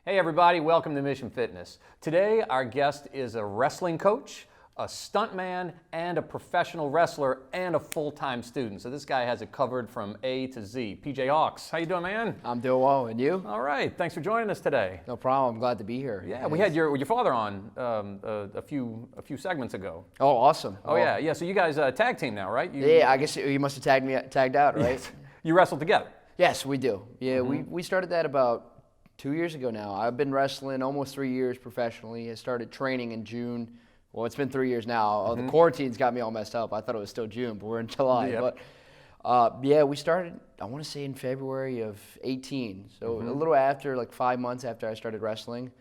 Hey everybody, welcome to Mission Fitness. Today our guest is a wrestling coach, a stuntman, and a professional wrestler, and a full-time student. So this guy has it covered from A to Z. PJ Hawx, how you doing, man? I'm doing well, and you? All right, thanks for joining us today. No problem, I'm glad to be here. Yeah, we had your father on a few segments ago. Oh, awesome. Oh yeah, so you guys tag team now, right? Yeah, I guess you must have tagged out, right? Yes. You wrestled together? Yes, we do. Yeah, we started that about 2 years ago now. I've been wrestling almost 3 years professionally. I started training in June. Well, it's been 3 years now. The quarantine's got me all messed up. I thought it was still June, but we're in July. Yep. But yeah, we started, I want to say in February of 18. So a little after, like 5 months after I started wrestling.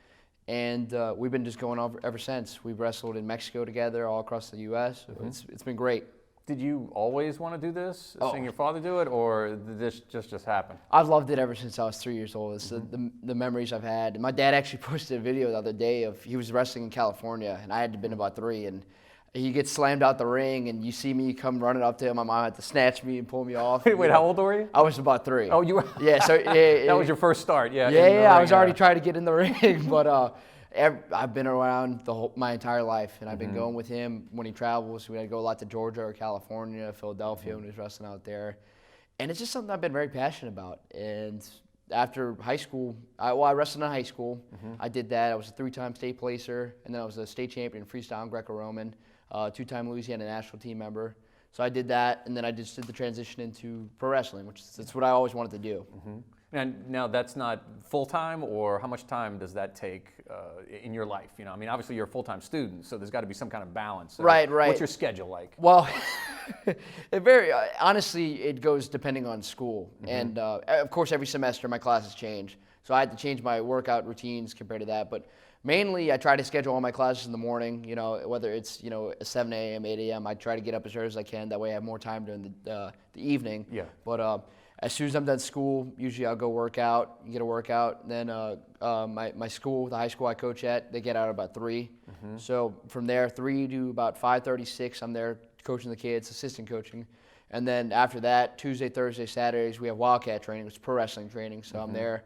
And we've been just going on ever since. We've wrestled in Mexico together, all across the U.S. It's been great. Did you always want to do this, seeing your father do it, or did this just happen? I've loved it ever since I was 3 years old. It's the memories I've had. And my dad actually posted a video the other day of he was wrestling in California, and I had been about 3, and he gets slammed out the ring, and you see me come running up to him. My mom had to snatch me and pull me off. Wait, how old were you? I was about 3. Oh, you were? Yeah, so yeah, that was your first start, yeah. Yeah, I was already trying to get in the ring, but I've been around my entire life, and I've been going with him when he travels. We had to go a lot to Georgia or California, Philadelphia when he was wrestling out there. And it's just something I've been very passionate about. And after high school, I wrestled in high school. I did that. I was a 3-time state placer, and then I was a state champion in freestyle and Greco-Roman, 2-time Louisiana national team member. So I did that, and then I just did the transition into pro wrestling, that's what I always wanted to do. And now that's not full-time, or how much time does that take in your life? You know, I mean, obviously you're a full-time student, so there's got to be some kind of balance. So Right. What's your schedule like? Well, honestly, it goes depending on school. And of course, every semester my classes change. So I had to change my workout routines compared to that. But mainly, I try to schedule all my classes in the morning, you know, whether it's, 7 a.m., 8 a.m. I try to get up as early as I can. That way I have more time during the evening. Yeah. But as soon as I'm done school, usually I'll go work out, get a workout. Then my school, the high school I coach at, they get out about 3. So from there, 3 to about 5:36, I'm there coaching the kids, assistant coaching. And then after that, Tuesday, Thursday, Saturdays, we have Wildcat training, which is pro wrestling training. So I'm there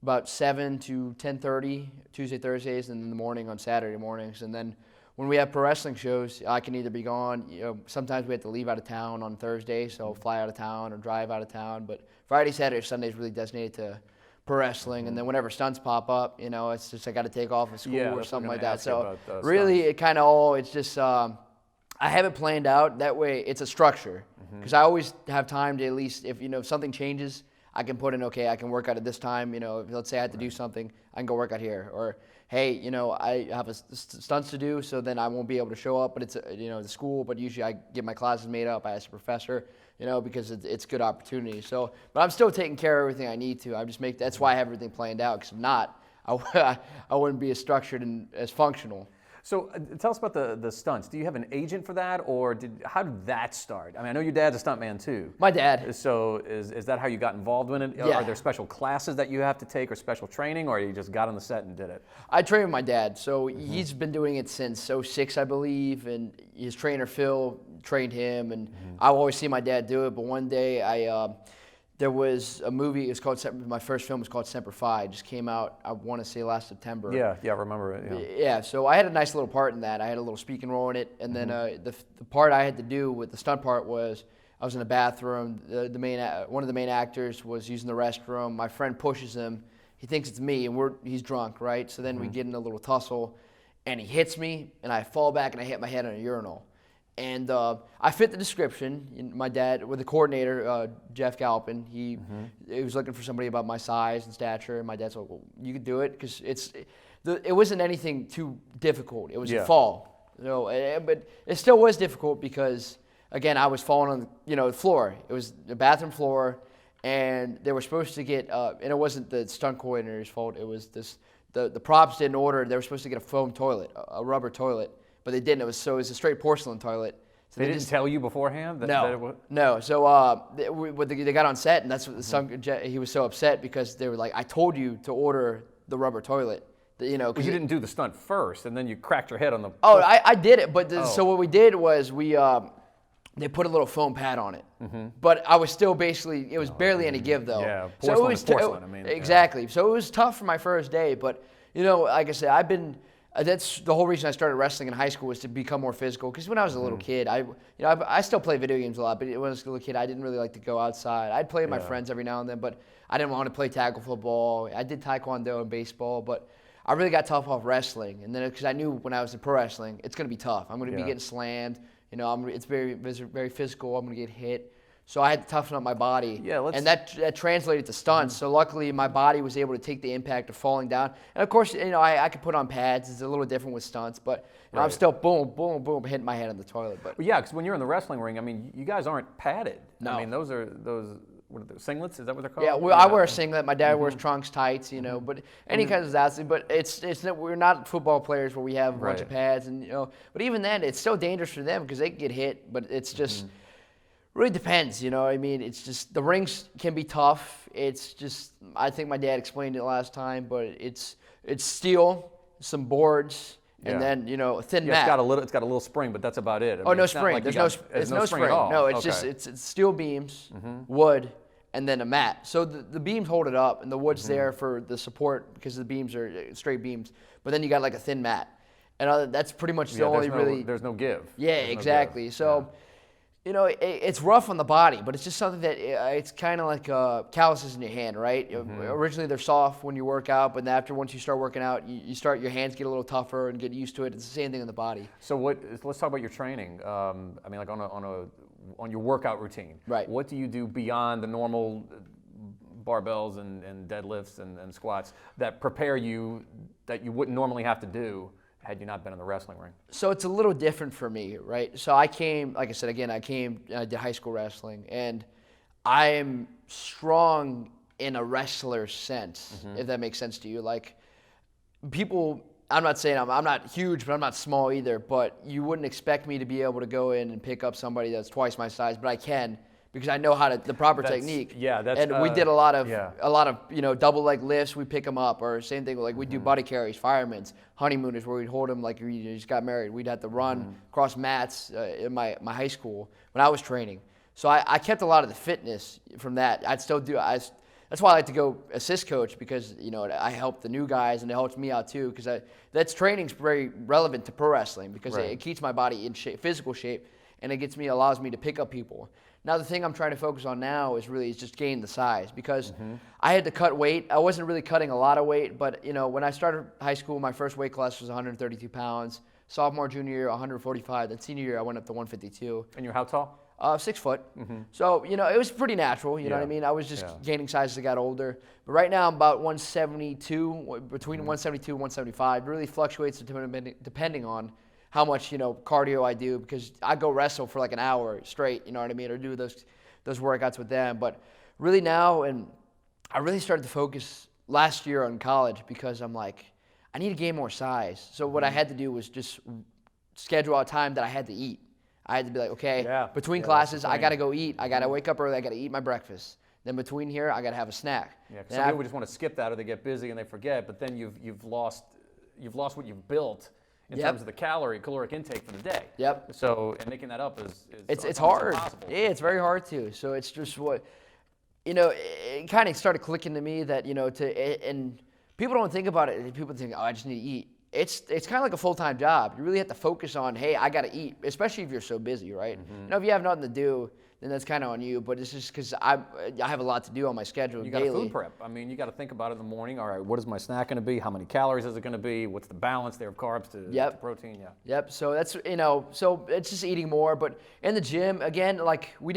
about 7 to 10:30, Tuesday, Thursdays, and in the morning on Saturday mornings. And then when we have pro wrestling shows, I can either be gone, sometimes we have to leave out of town on Thursday, so fly out of town or drive out of town. But Friday, Saturday, Sunday is really designated to pro wrestling. And then whenever stunts pop up, it's just I got to take off of school or something like that. So really, it kind of it's just, I have it planned out. That way, it's a structure. Because I always have time to at least, if something changes, I can put in, okay, I can work out at this time. If, let's say I had to do something, I can go work out here. Or, hey, I have stunts to do, so then I won't be able to show up. But it's, the school. But usually I get my classes made up. I ask the professor, because it's good opportunity. So, but I'm still taking care of everything I need to. That's why I have everything planned out. Because if not, I wouldn't be as structured and as functional. So tell us about the stunts. Do you have an agent for that, or how did that start? I mean, I know your dad's a stuntman too. My dad. So is that how you got involved in it? Yeah. Are there special classes that you have to take or special training, or you just got on the set and did it? I trained with my dad. So he's been doing it since '06, I believe, and his trainer Phil trained him, and I always see my dad do it. But one day there was a movie. It was called. My first film was called Semper Fi. It just came out. I want to say last September. Yeah, I remember it. Yeah. Yeah. So I had a nice little part in that. I had a little speaking role in it, and then the part I had to do with the stunt part was I was in the bathroom. One of the main actors was using the restroom. My friend pushes him. He thinks it's me, and he's drunk, right? So then we get in a little tussle, and he hits me, and I fall back, and I hit my head on a urinal. And I fit the description. My dad, with the coordinator, Jeff Galpin, he was looking for somebody about my size and stature. And my dad's like, well, you could do it because it wasn't anything too difficult. It was a fall, but it still was difficult because, again, I was falling on the floor. It was the bathroom floor, and they were supposed to get and it wasn't the stunt coordinator's fault. It was the props didn't order. They were supposed to get a foam toilet, a rubber toilet. But they didn't. It was a straight porcelain toilet. So they didn't tell you beforehand? No. So they got on set, and that's what he was so upset because they were like, I told you to order the rubber toilet. Because you didn't do the stunt first, and then you cracked your head on the... Oh, I did it. But so what we did was we they put a little foam pad on it. But I was still basically, it was barely any give though. Yeah, so porcelain it was is porcelain, I mean, exactly. So it was tough for my first day, but like I said, that's the whole reason I started wrestling in high school, was to become more physical. Because when I was a little kid, I still play video games a lot, but when I was a little kid, I didn't really like to go outside. I'd play with my friends every now and then, but I didn't want to play tackle football. I did taekwondo and baseball, but I really got tough off wrestling. And then because I knew when I was in pro wrestling, it's going to be tough. I'm going to be getting slammed. It's very physical. I'm going to get hit. So I had to toughen up my body. Yeah, and that translated to stunts. So luckily, my body was able to take the impact of falling down. And of course, I could put on pads. It's a little different with stunts, but I'm still boom, boom, boom, hitting my head on the toilet. But well, yeah, because when you're in the wrestling ring, I mean, you guys aren't padded. No. I mean, those what are those, singlets? Is that what they're called? Yeah, I wear a singlet. My dad wears trunks, tights, but any kind of that. But we're not football players where we have a bunch of pads, and But even then, it's still dangerous for them because they get hit. But it's just really depends. I mean, it's just the rings can be tough. It's just I think my dad explained it last time, but it's steel, some boards. And then a thin mat. It's got a little spring, but that's about it. I mean, no it's not spring. like There's no spring at all. No, it's Okay. just it's steel beams, wood, and then a mat. So the beams hold it up, and the wood's there for the support because the beams are straight beams. But then you got like a thin mat, and that's pretty much the only really. There's no give. Yeah, exactly. So. It's rough on the body, but it's just something that it's kind of like calluses in your hand, right? Originally, they're soft when you work out, but once you start working out, your hands get a little tougher and get used to it. It's the same thing in the body. So let's talk about your training. I mean, like on your workout routine. Right. What do you do beyond the normal barbells and deadlifts and squats that prepare you that you wouldn't normally have to do had you not been in the wrestling ring? So it's a little different for me, right? So I came, like I said, again, I did high school wrestling, and I am strong in a wrestler sense, if that makes sense to you. Like, people, I'm not saying I'm not huge, but I'm not small either, but you wouldn't expect me to be able to go in and pick up somebody that's twice my size, but I can. Because I know the proper technique. Yeah, that's. And we did a lot of double leg lifts. We pick them up, or same thing like we do buddy carries, firemen's, honeymooners, where we'd hold them like you just got married. We'd have to run across mats in my high school when I was training. So I kept a lot of the fitness from that. I'd still do. That's why I like to go assist coach because I help the new guys and it helps me out too because that's training's very relevant to pro wrestling because it keeps my body in shape, physical shape, and it allows me to pick up people. Now the thing I'm trying to focus on now is just gain the size because I had to cut weight. I wasn't really cutting a lot of weight, but when I started high school, my first weight class was 132 pounds. Sophomore, junior year, 145. Then senior year, I went up to 152. And you're how tall? 6 foot. So it was pretty natural. You know what I mean? I was just gaining size as I got older. But right now I'm about 172, between 172 and 175. It really fluctuates depending on how much cardio I do because I go wrestle for like an hour straight, you know what I mean, or do those workouts with them. But really now, and I really started to focus last year on college because I'm like, I need to gain more size. So what I had to do was just schedule out time that I had to eat. I had to be like, okay, between classes, I got to go eat. I got to wake up early. I got to eat my breakfast. Then between here, I got to have a snack. Yeah, because some people just want to skip that or they get busy and they forget. But then you've lost what you've built in terms of the caloric intake for the day. Yep. So, and making that up is it's hard. Impossible. Yeah, it's very hard to. So it's just it kind of started clicking to me that and people don't think about it. People think, oh, I just need to eat. It's kind of like a full-time job. You really have to focus on, hey, I got to eat, especially if you're so busy, right? If you have nothing to do, then that's kind of on you. But it's just because I have a lot to do on my schedule You daily. got to food prep. I mean, you got to think about it in the morning. All right, what is my snack going to be? How many calories is it going to be? What's the balance there of carbs to protein? Yeah. Yep. So that's so it's just eating more. But in the gym again, like we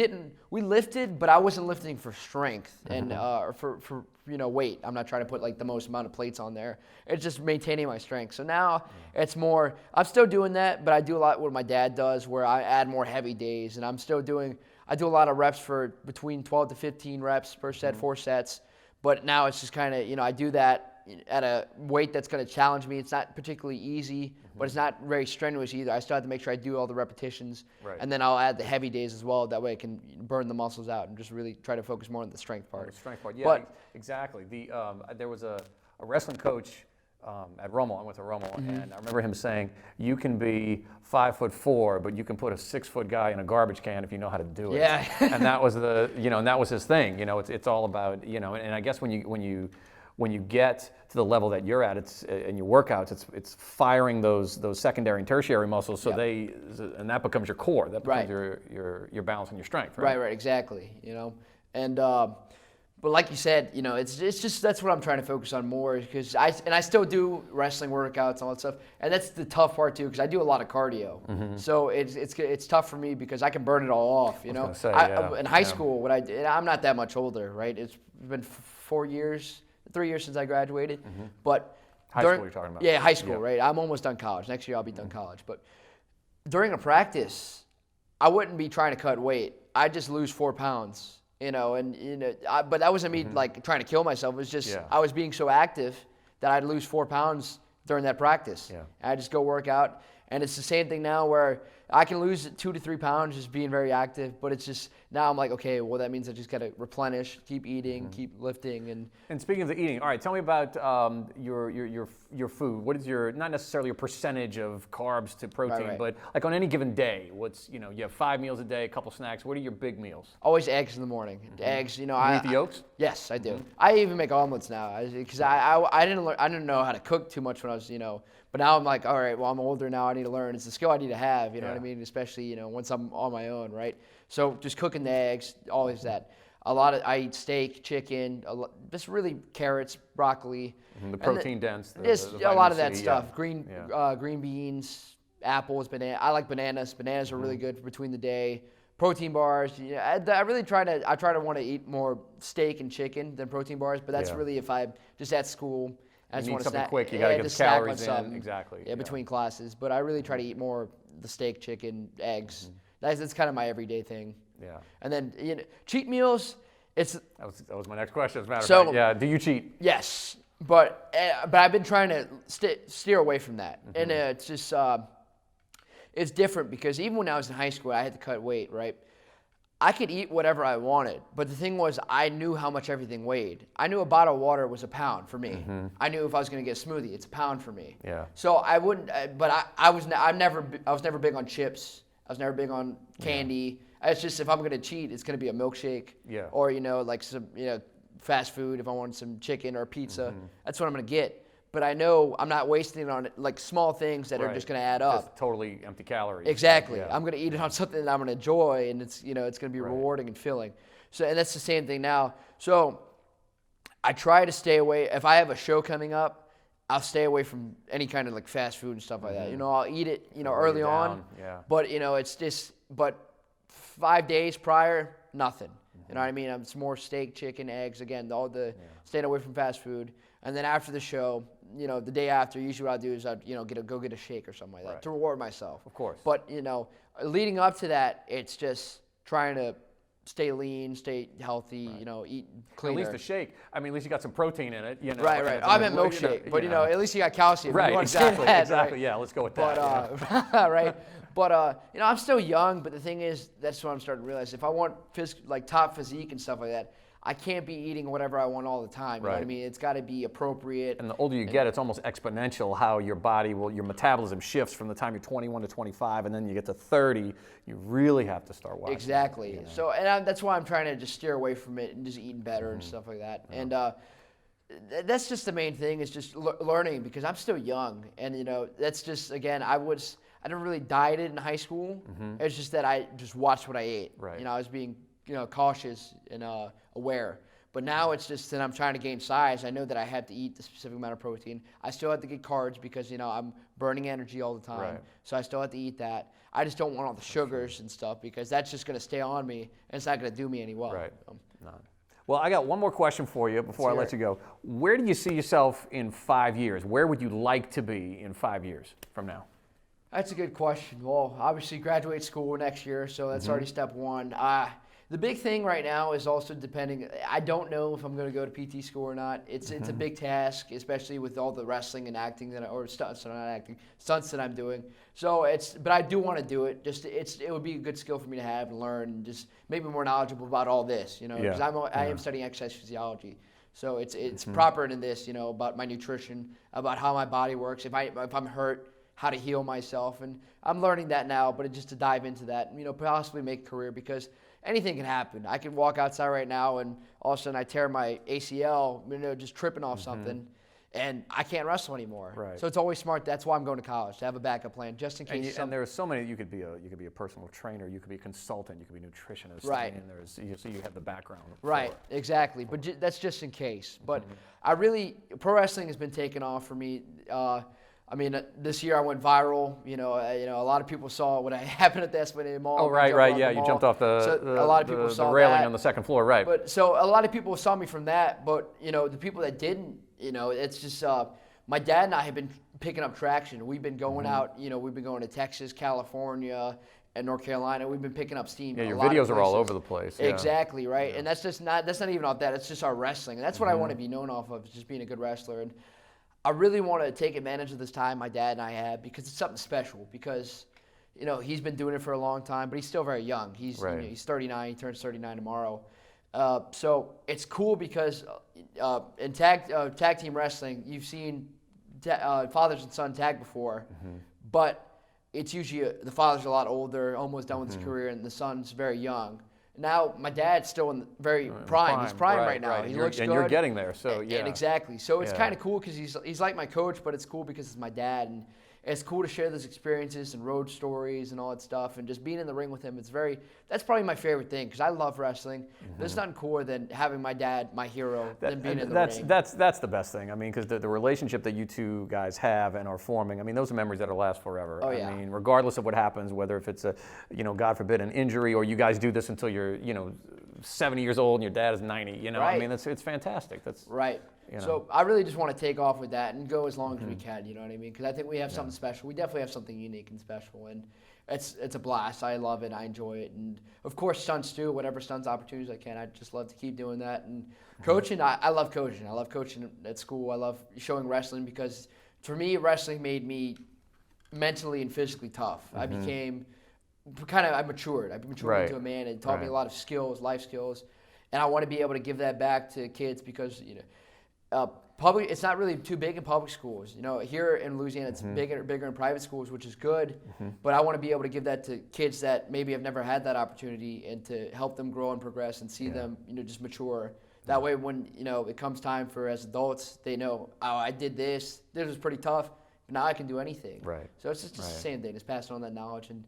lifted, but I wasn't lifting for strength and for weight. I'm not trying to put like the most amount of plates on there. It's just maintaining my strength. So now it's more. I'm still doing that, but I do a lot what my dad does, where I add more heavy days, and I'm still doing. I do a lot of reps for between 12 to 15 reps per set, 4 sets. But now it's just kind of, I do that at a weight that's going to challenge me. It's not particularly easy, but it's not very strenuous either. I still have to make sure I do all the repetitions. Right. And then I'll add the heavy days as well. That way I can burn the muscles out and just really try to focus more on the strength part. The strength part, yeah, exactly. There was a wrestling coach at Rommel. I went to Rommel, and I remember him saying, "You can be 5'4", but you can put a 6-foot guy in a garbage can if you know how to do it." Yeah. And that was and that was his thing. It's all about, and I guess when you get to the level that you're at, it's in your workouts, it's firing those secondary and tertiary muscles, so and that becomes your core. That becomes your balance and your strength. Right. Right. Exactly. And but like you said, it's just that's what I'm trying to focus on more, because I still do wrestling workouts and all that stuff, and that's the tough part too, because I do a lot of cardio. So it's tough for me because I can burn it all off. In high school, what I did, I'm not that much older, right? It's been 3 years since I graduated, but High school you're talking about? Yeah, high school, right? I'm almost done college. Next year I'll be done college, but during a practice, I wouldn't be trying to cut weight. I'd just lose 4 pounds. But that wasn't me like trying to kill myself. It was just I was being so active that I'd lose 4 pounds during that practice. Yeah. I just go work out, and it's the same thing now where I can lose 2 to 3 pounds just being very active. But it's just now I'm like, okay, well that means I just got to replenish, keep eating, keep lifting, And speaking of the eating, all right, tell me about your food. What is not necessarily your percentage of carbs to protein, but like on any given day, what's you have 5 meals a day, a couple snacks. What are your big meals? Always eggs in the morning. Eggs, You eat the yolks? Yes, I do. I even make omelets now because I didn't know how to cook too much when I was But now I'm like, all right, well I'm older now. I need to learn. It's a skill I need to have. You know what I mean? Especially once I'm on my own, right? So just cooking the eggs, always that. I eat steak, chicken, just really carrots, broccoli. The protein dense. Just a lot of that stuff. Green beans, apples, banana. I like bananas. Bananas are really good between the day. Protein bars. I really try to want to eat more steak and chicken than protein bars. But that's really if I'm just at school. I just want to snack quick. You got to get the calories in. Exactly. Yeah, between classes. But I really try to eat more the steak, chicken, eggs. That's kind of my everyday thing. Yeah. And then cheat meals. That was my next question. As a matter of fact, yeah. Do you cheat? Yes, but I've been trying to steer away from that, and it's just it's different because even when I was in high school, I had to cut weight. Right. I could eat whatever I wanted, but the thing was, I knew how much everything weighed. I knew a bottle of water was a pound for me. I knew if I was going to get a smoothie, it's a pound for me. Yeah. So I wouldn't, but I was never big on chips. I was never big on candy. It's just if I'm going to cheat, it's going to be a milkshake. Yeah. Or like some fast food. If I want some chicken or pizza, that's what I'm going to get. But I know I'm not wasting it on like small things that are just going to add up. Just totally empty calories. Exactly. Yeah. I'm going to eat it on something that I'm going to enjoy, and it's it's going to be rewarding and filling. So, and that's the same thing now. So I try to stay away. If I have a show coming up, I'll stay away from any kind of like fast food and stuff like that. I'll eat it early on. Yeah. But it's just 5 days prior, nothing. You know what I mean? It's more steak, chicken, eggs. Again, staying away from fast food. And then after the show, the day after, usually what I'll do is I'd, go get a shake or something like that to reward myself. Of course. But, leading up to that, it's just trying to stay lean, stay healthy, eat cleaner. At least the shake. I mean, at least you got some protein in it. Right. I meant milkshake, but at least you got calcium. Right. Exactly. Exactly. Yeah. Let's go with that. But right. But I'm still young. But the thing is, that's what I'm starting to realize. If I want top physique and stuff like that, I can't be eating whatever I want all the time. You know what I mean? It's got to be appropriate. And the older you get, it's almost exponential how your your metabolism shifts from the time you're 21 to 25, and then you get to 30, you really have to start watching. Exactly. So, and that's why I'm trying to just steer away from it and just eating better and stuff like that. And that's just the main thing is just learning because I'm still young. And, that's just, again, I didn't really dieted in high school. It's just that I just watched what I ate. Right. I was being, cautious and aware. But now it's just that I'm trying to gain size. I know that I have to eat the specific amount of protein. I still have to get carbs because, I'm burning energy all the time. Right. So I still have to eat that. I just don't want all the sugars and stuff because that's just going to stay on me and it's not going to do me any well. Right. Well, I got one more question for you before I let you go. Where do you see yourself in 5 years? Where would you like to be in 5 years from now? That's a good question. Well, obviously graduate school next year, so that's already step one. The big thing right now is also depending. I don't know if I'm going to go to PT school or not. It's a big task, especially with all the wrestling and acting stunts that I'm doing. So but I do want to do it. It would be a good skill for me to have and learn, and just make me more knowledgeable about all this. Because I am studying exercise physiology. So it's proper in this, you know, about my nutrition, about how my body works, if I'm hurt, how to heal myself. And I'm learning that now, but just to dive into that and, you know, possibly make a career, because anything can happen. I can walk outside right now and all of a sudden I tear my ACL, you know, just tripping off something, and I can't wrestle anymore. Right. So it's always smart. That's why I'm going to college, to have a backup plan, just in case. And there are so many. You could be a personal trainer. You could be a consultant. You could be a nutritionist. Right. I mean, so you have the background. Right. for it. Exactly. But that's just in case. But pro wrestling has been taken off for me. I mean, this year I went viral. You know, a lot of people saw what happened at the Esplanade Mall. Oh, right. Yeah, you jumped off the a lot of people saw the railing that on the second floor, right? But so a lot of people saw me from that. But you know, the people that didn't, you know, it's just my dad and I have been picking up traction. We've been going out. You know, we've been going to Texas, California, and North Carolina. We've been picking up steam. Yeah, your a lot videos of are all places. over the place. Yeah. Exactly, right. And that's not even off that. It's just our wrestling. And that's what I want to be known off of, is just being a good wrestler. And I really want to take advantage of this time my dad and I have, because it's something special. Because, you know, he's been doing it for a long time, but he's still very young. He's right. You know, he's 39. He turns 39 tomorrow. So it's cool because in tag team wrestling, you've seen fathers and son tag before, but it's usually the father's a lot older, almost done with his career, and the son's very young. Now my dad's still in very prime. He's prime right now. Right. He And looks good. And you're getting there, so yeah. And exactly. So it's Yeah. kind of cool because he's like my coach, but it's cool because it's my dad, and it's cool to share those experiences and road stories and all that stuff, and just being in the ring with him. That's probably my favorite thing, because I love wrestling. There's nothing cooler than having my dad, my hero, than being in the ring. That's the best thing. I mean, because the relationship that you two guys have and are forming, I mean, those are memories that'll last forever. Oh, yeah. I mean, regardless of what happens, whether if it's a, you know, God forbid, an injury, or you guys do this until you're, you know, 70 years old and your dad is 90, you know, Right. I mean, it's fantastic. That's Right. You know. So I really just want to take off with that and go as long as we can, you know what I mean? Because I think we have something special. We definitely have something unique and special, and it's a blast. I love it. I enjoy it. And, of course, stunts too, whatever stunts opportunities I can. I just love to keep doing that. And coaching, I love coaching. I love coaching at school. I love showing wrestling, because, for me, wrestling made me mentally and physically tough. I became I matured. I matured Right. into a man. It taught me Right. a lot of skills, life skills. And I want to be able to give that back to kids, because, you know, it's not really too big in public schools. You know, here in Louisiana, it's bigger in private schools, which is good. But I want to be able to give that to kids that maybe have never had that opportunity, and to help them grow and progress and see them, you know, just mature. That way, when, you know, it comes time for as adults, they know, oh, I did this. This was pretty tough, but now I can do anything. Right. So it's just the same thing. It's passing on that knowledge and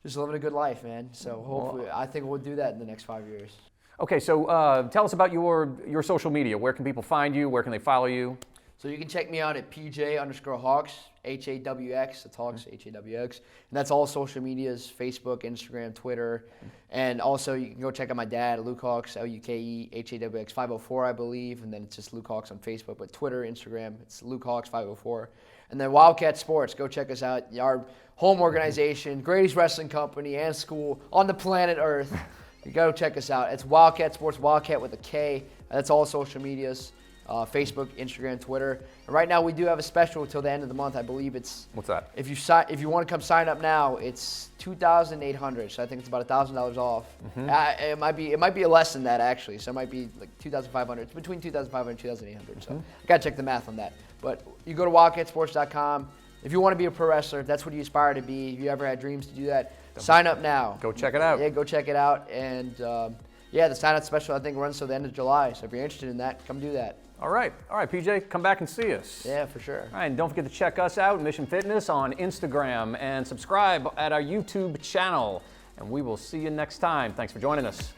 just living a good life, man. So hopefully, I think we'll do that in the next 5 years. Okay, so tell us about your social media. Where can people find you? Where can they follow you? So you can check me out at PJ_Hawx, HAWX. It's Hawx, HAWX. And that's all social medias: Facebook, Instagram, Twitter. And also you can go check out my dad, Luke Hawx, LUKEHAWX 504, I believe. And then it's just Luke Hawx on Facebook. But Twitter, Instagram, it's Luke Hawx 504. And then Wildcat Sports, go check us out. Our home organization, greatest wrestling company and school on the planet Earth. You go check us out. It's Wildcat Sports, Wildcat with a K. That's all social medias, Facebook, Instagram, Twitter. And right now we do have a special until the end of the month. I believe it's. What's that? If you want to come sign up now, it's $2,800. So I think it's about $1,000 off. It might be less than that actually. So it might be like $2,500. It's between $2,500 and $2,800. So I gotta check the math on that. But you go to wildcatsports.com. If you want to be a pro wrestler, if that's what you aspire to be, if you ever had dreams to do that, sign up now. Go check it out. Yeah, go check it out. And the sign-up special, I think, runs till the end of July. So if you're interested in that, come do that. All right, PJ, come back and see us. Yeah, for sure. All right, and don't forget to check us out, Mission Fitness, on Instagram, and subscribe at our YouTube channel. And we will see you next time. Thanks for joining us.